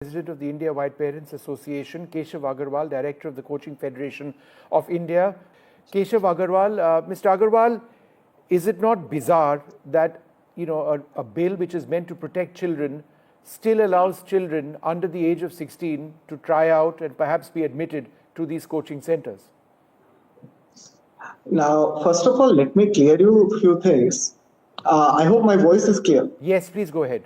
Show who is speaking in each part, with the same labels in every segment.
Speaker 1: President of the India White Parents Association, Keshav Agarwal, Director of the Coaching Federation of India. Keshav Agarwal, Mr. Agarwal, is it not bizarre that a bill which is meant to protect children still allows children under the age of 16 to try out and perhaps be admitted to these coaching centers?
Speaker 2: Now, first of all, let me clear you a few things. I hope my voice is clear.
Speaker 1: Yes, please go ahead.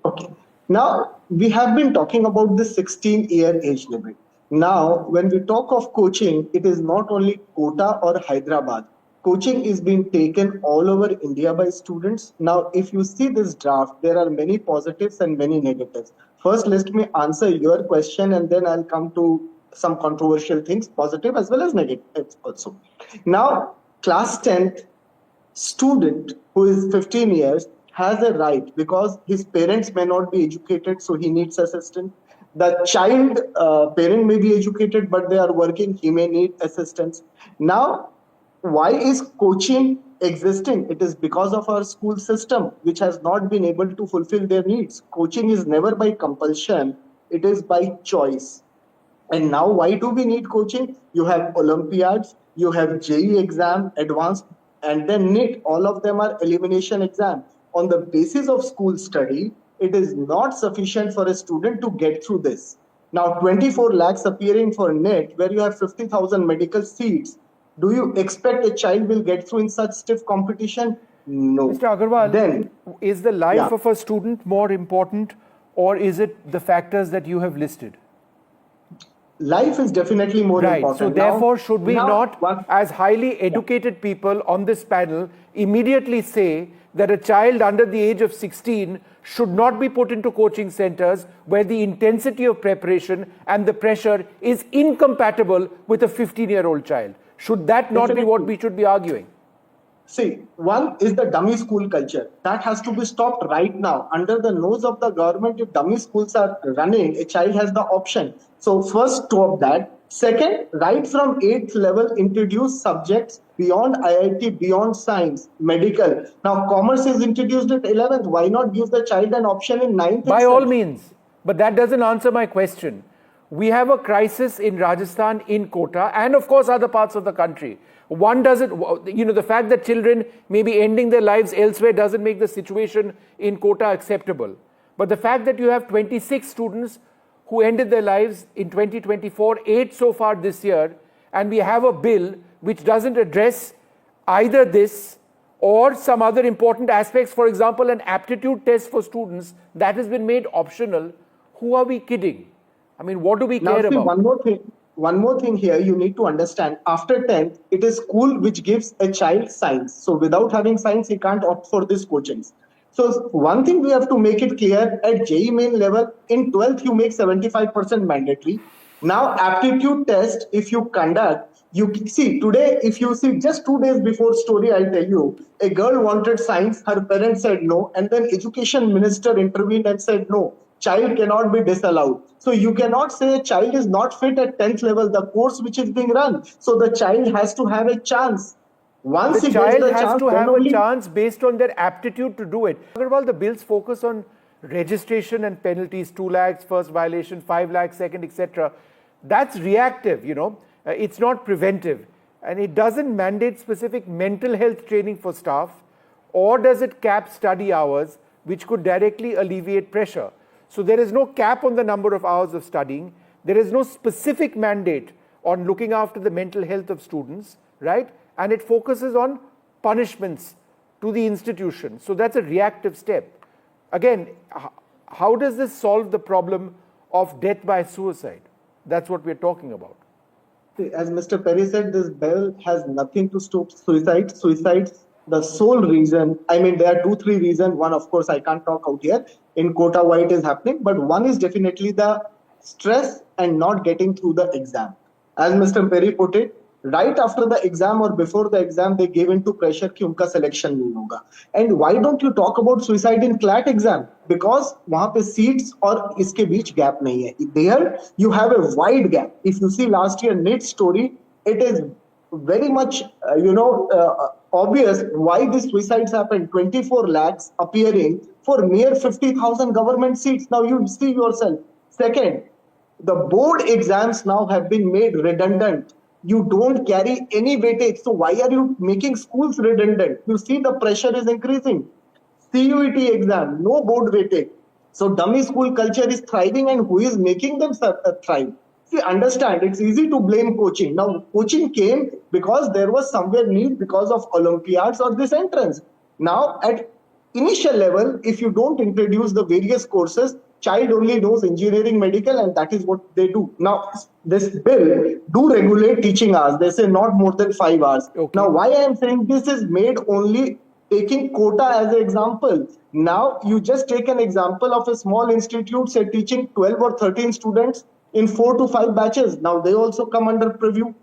Speaker 2: Okay. Now, we have been talking about the 16-year age limit. Now, when we talk of coaching, it is not only Kota or Hyderabad. Coaching is being taken all over India by students. Now, if you see this draft, there are many positives and many negatives. First, let me answer your question and then I'll come to some controversial things, positive as well as negative also. Now, class 10th student who is 15 years has a right because his parents may not be educated, so he needs assistance. The child parent may be educated, but they are working, he may need assistance. Now, why is coaching existing? It is because of our school system, which has not been able to fulfill their needs. Coaching is never by compulsion, it is by choice. And now, why do we need coaching? You have Olympiads, you have JEE exam, advanced, and then NEET. All of them are elimination exam. On the basis of school study, it is not sufficient for a student to get through this. Now, 24 lakhs appearing for NET, where you have 50,000 medical seats. Do you expect a child will get through in such stiff competition? No.
Speaker 1: Mr. Agarwal, then, is the life of a student more important, or is it the factors that you have listed?
Speaker 2: Life is definitely more important.
Speaker 1: So therefore, should we not, as highly educated people on this panel, immediately say that a child under the age of 16 should not be put into coaching centers where the intensity of preparation and the pressure is incompatible with a 15-year-old child? Should that not be what we should be arguing?
Speaker 2: See, one is the dummy school culture. That has to be stopped right now. Under the nose of the government, if dummy schools are running, a child has the option. So first, stop that. Second, right from 8th level, introduce subjects beyond IIT, beyond science, medical. Now, commerce is introduced at 11th. Why not give the child an option in 9th?
Speaker 1: By all means. But that doesn't answer my question. We have a crisis in Rajasthan, in Kota, and of course other parts of the country. One doesn't, the fact that children may be ending their lives elsewhere doesn't make the situation in Kota acceptable. But the fact that you have 26 students who ended their lives in 2024, 8 so far this year, and we have a bill which doesn't address either this or some other important aspects, for example, an aptitude test for students that has been made optional. Who are we kidding? I mean, what do we care about?
Speaker 2: One more thing here you need to understand. After 10th, it is school which gives a child science. So without having science, he can't opt for these coachings. So one thing we have to make it clear, at JEE main level, in 12th, you make 75% mandatory. Now, aptitude test, if you conduct, you see, today, if you see just 2 days before story, I'll tell you, a girl wanted science, her parents said no, and then education minister intervened and said no, child cannot be disallowed. So you cannot say a child is not fit at 10th level, the course which is being run. So the child has to have a chance.
Speaker 1: Once the child has to have a chance based on their aptitude to do it. Agarwal, the bills focus on registration and penalties, 2 lakhs first violation, 5 lakhs second, etc. That's reactive, it's not preventive. And it doesn't mandate specific mental health training for staff, or does it cap study hours, which could directly alleviate pressure. So there is no cap on the number of hours of studying. There is no specific mandate on looking after the mental health of students, right? And it focuses on punishments to the institution. So that's a reactive step. Again, how does this solve the problem of death by suicide? That's what we're talking about.
Speaker 2: As Mr. Perry said, this bill has nothing to stop suicide. Suicide, the sole reason, there are 2-3 reasons. One, of course, I can't talk out here. In Kota, why it is happening. But one is definitely the stress and not getting through the exam. As Mr. Perry put it, right after the exam or before the exam, they gave into pressure कि उनका selection नहीं होगा. And why don't you talk about suicide in CLAT exam? Because वहाँ पे seats और इसके बीच gap नहीं है. There you have a wide gap. If you see last year NEET story, it is very much obvious why these suicides happen. 24 lakhs appearing for mere 50,000 government seats. Now you see yourself. Second, the board exams now have been made redundant. You don't carry any weightage. So why are you making schools redundant? You see the pressure is increasing. CUET exam, no board weightage. So dummy school culture is thriving, and who is making them thrive? See, understand, it's easy to blame coaching. Now, coaching came because there was somewhere need because of Olympiads or this entrance. Now, at initial level, if you don't introduce the various courses, child only knows engineering, medical, and that is what they do. Now, this bill do regulate teaching hours. They say not more than 5 hours.
Speaker 1: Okay.
Speaker 2: Now, why I am saying this is made only taking quota as an example. Now, you just take an example of a small institute, say teaching 12 or 13 students in 4 to 5 batches. Now, they also come under preview.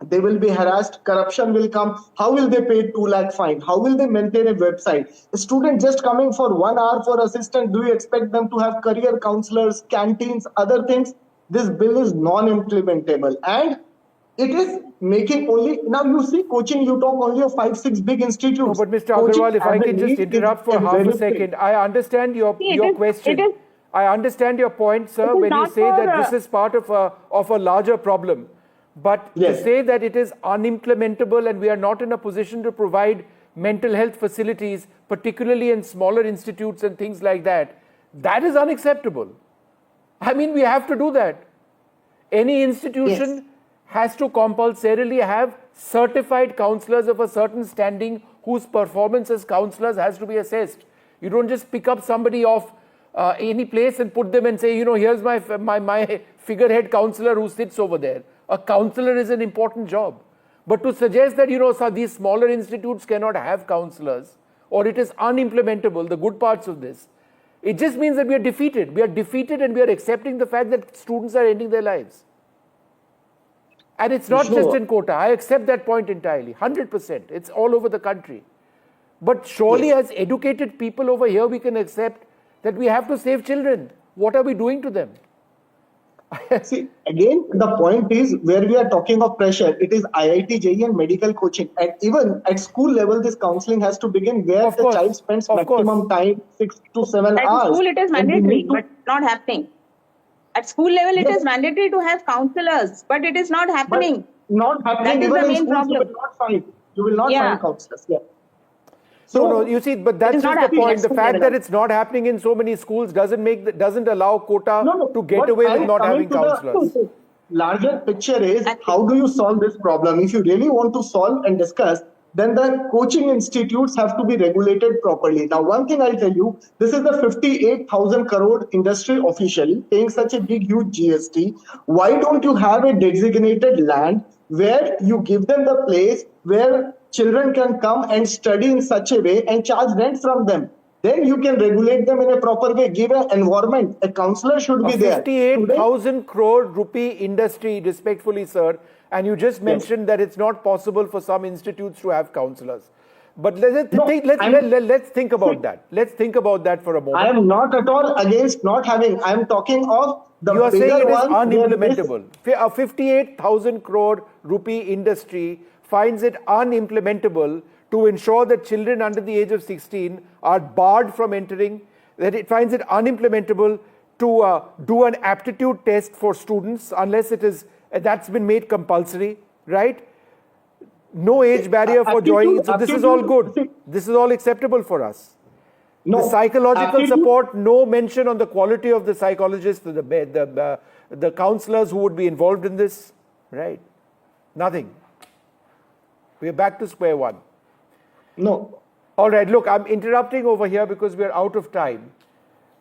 Speaker 2: They will be harassed, corruption will come. How will they pay 2 lakh fine? How will they maintain a website? A student just coming for 1 hour for assistant, do you expect them to have career counselors, canteens, other things? This bill is non-implementable, and it is making only, now you see coaching, you talk only of 5-6 big institutes.
Speaker 1: No, but Mr.
Speaker 2: Coaching
Speaker 1: Agarwal, if I
Speaker 2: as a
Speaker 1: can just
Speaker 2: need
Speaker 1: interrupt for
Speaker 2: is
Speaker 1: half a
Speaker 2: very
Speaker 1: second.
Speaker 2: big.
Speaker 1: I understand your question. I understand your point, sir, when you say that this is part of a larger problem. But
Speaker 2: Yes.
Speaker 1: to say that it is unimplementable and we are not in a position to provide mental health facilities, particularly in smaller institutes and things like that, that is unacceptable. I mean, we have to do that. Any institution has to compulsorily have certified counselors of a certain standing whose performance as counselors has to be assessed. You don't just pick up somebody off any place and put them and say, you know, here's my figurehead counselor who sits over there. A counselor is an important job. But to suggest that, you know, so these smaller institutes cannot have counselors, or it is unimplementable, the good parts of this, it just means that we are defeated. We are defeated and we are accepting the fact that students are ending their lives. And it's not just in Kota. I accept that point entirely, 100%. It's all over the country. But surely as educated people over here, we can accept that we have to save children. What are we doing to them?
Speaker 2: See, again, the point is where we are talking of pressure, it is IIT, JEE and medical coaching. And even at school level, this counseling has to begin where the child spends maximum time, 6 to 7 hours.
Speaker 3: At school, it is mandatory, but not happening. At school level, it is mandatory to have counselors, but it is not happening.
Speaker 2: But not happening.
Speaker 3: That is
Speaker 2: even
Speaker 3: the
Speaker 2: in
Speaker 3: main
Speaker 2: schools,
Speaker 3: problem.
Speaker 2: You will not find counselors. Yeah.
Speaker 1: So, no, you see, but that's just the point. The fact that it's not happening in so many schools doesn't allow Kota to get away with not having counselors.
Speaker 2: Larger picture is how do you solve this problem? If you really want to solve and discuss, then the coaching institutes have to be regulated properly. Now, one thing I'll tell you, this is the 58,000 crore industry officially paying such a big, huge GST. Why don't you have a designated land where you give them the place where children can come and study in such a way and charge rent from them? Then you can regulate them in a proper way, give an environment. A counselor should be there.
Speaker 1: 58,000 crore rupee industry, respectfully, sir. And you just mentioned that it's not possible for some institutes to have counselors. But let's think about that. Let's think about that for a moment.
Speaker 2: I am not at all against not having. I am talking of the
Speaker 1: You are saying it is unimplementable. A 58,000 crore rupee industry finds it unimplementable to ensure that children under the age of 16 are barred from entering, that it finds it unimplementable to do an aptitude test for students unless it is that's been made compulsory, right? No age barrier for joining. So this is all good. This is all acceptable for us. No, the psychological support, no mention on the quality of the psychologists, the counselors who would be involved in this, right? Nothing. We are back to square one.
Speaker 2: No.
Speaker 1: All right, look, I'm interrupting over here because we're out of time.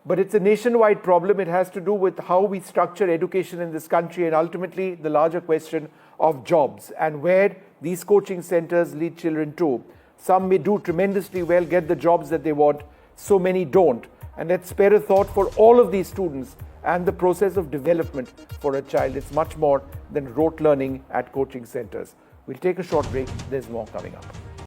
Speaker 1: But it's a nationwide problem. It has to do with how we structure education in this country and ultimately the larger question of jobs and where these coaching centers lead children to. Some may do tremendously well, get the jobs that they want. So many don't. And let's spare a thought for all of these students and the process of development for a child. It's much more than rote learning at coaching centers. We'll take a short break. There's more coming up.